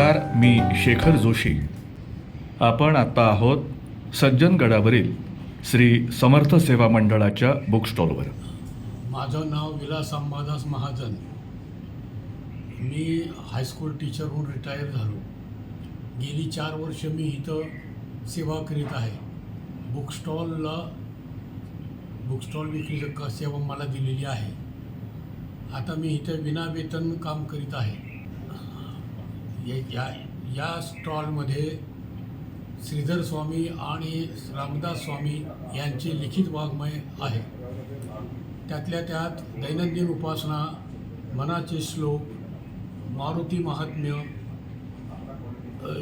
नमस्कार, मी शेखर जोशी. आपण आता आहोत सज्जनगडावरील श्री समर्थ सेवा मंडळाच्या बुक स्टॉलवर. माझं नाव विलास अंबादास महाजन. मी हायस्कूल टीचरहून रिटायर झालो. गेली 4 वर्ष मी इथं सेवा करीत आहे. बुक स्टॉल विक्री सेवा मला दिलेली आहे. आता मी इथं विनावेतन काम करीत आहे. या स्टॉलमध्ये श्रीधर स्वामी आणि रामदास स्वामी यांचे लिखित वाङ्मय आहे. त्यातल्या त्यात दैनंदिन उपासना, मनाचे श्लोक, मारुती महात्म्य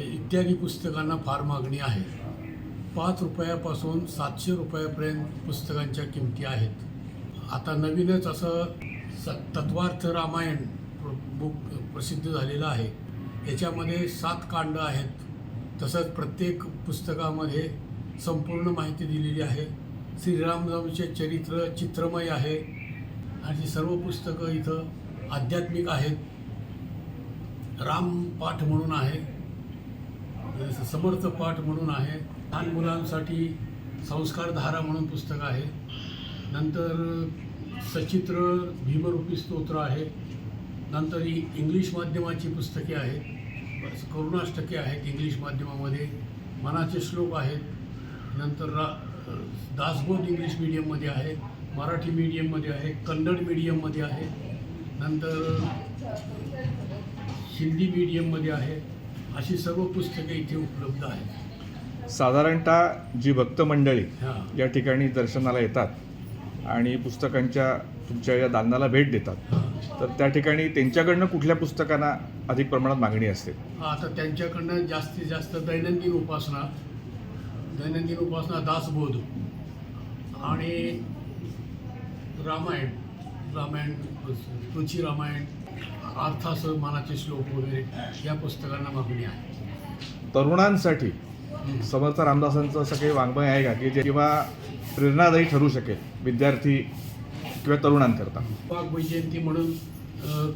इत्यादी पुस्तकांना फार मागणी आहे. 5 रुपयापासून 700 रुपयापर्यंत पुस्तकांच्या किमती आहेत. आता नवीनच असं तत्वार्थ रामायण बुक प्रसिद्ध झालेलं आहे. याच्यामध्ये 7 कांड आहेत. तसंच प्रत्येक पुस्तकामध्ये संपूर्ण माहिती दिलेली आहे. श्रीरामरावचे चरित्र चित्रमय आहे आणि सर्व पुस्तकं इथं आध्यात्मिक आहेत. रामपाठ म्हणून आहे, समर्थ पाठ म्हणून आहे. लहान मुलांसाठी संस्कारधारा म्हणून पुस्तक आहे. नंतर सचित्र भीमरूपी स्तोत्र आहे. नंतर इंग्लिश माध्यमाची पुस्तके आहेत. करुणाष्टके आहेत इंग्लिश माध्यमामध्ये. मनाचे श्लोक आहेत. नंतर दासबोध इंग्लिश मीडियममध्ये आहे, मराठी मीडियममध्ये आहे, कन्नड मीडियममध्ये आहे, नंतर हिंदी मीडियममध्ये आहे. अशी सर्व पुस्तके इथे उपलब्ध आहेत. साधारणतः जी भक्त मंडळी हां या ठिकाणी दर्शनाला येतात आणि पुस्तकांच्या तुमच्या या दालनाला भेट देतात, तर त्या ठिकाणी त्यांच्याकडनं कुठल्या पुस्तकांना अधिक प्रमाणात मागणी असते? आता त्यांच्याकडनं जास्तीत जास्त दैनंदिन उपासना, दासबोध आणि रामायण, तुळशी रामायण, अर्थासह मनाचे श्लोक वगैरे या पुस्तकांना मागणी आहे. तरुणांसाठी समर्थ रामदासांचं असं काही वाङ्मय आहे का की जे किंवा प्रेरणादायी ठरू शकेल विद्यार्थी किंवा तरुणांकरता? वैजयंती म्हणून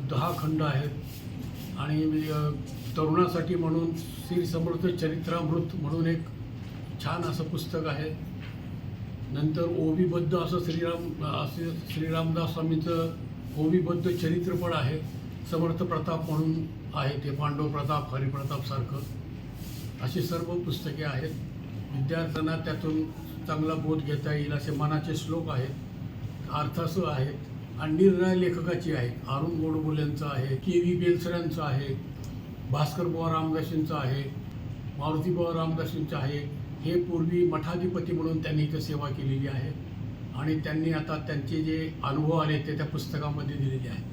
10 खंड आहेत आणि तरुणासाठी म्हणून श्री समर्थ चरित्रामृत म्हणून एक छान असं पुस्तक आहे. नंतर ओवीबद्ध असं श्रीरामदास स्वामींचं ओवीबद्ध चरित्र पण आहे. समर्थ प्रताप म्हणून आहे, ते पांडव प्रताप, हरिप्रताप सारखं अशी सर्व पुस्तके आहेत. विद्यार्थ्यांना त्यातून चांगला बोध घेता येईल असे मनाचे श्लोक आहेत, अर्थासह आहेत आणि निर्णय लेखकाची आहेत. अरुण गोडबोलेंचं आहे, के.व्ही. बेलसरांचं आहे, भास्कर बुवा रामदासींचं आहे, मारुती बुवा रामदासींचं आहे. हे पूर्वी मठाधिपती म्हणून त्यांनी इथं सेवा केलेली आहे आणि त्यांनी आता त्यांचे जे अनुभव आले ते त्या पुस्तकामध्ये दिलेले आहेत.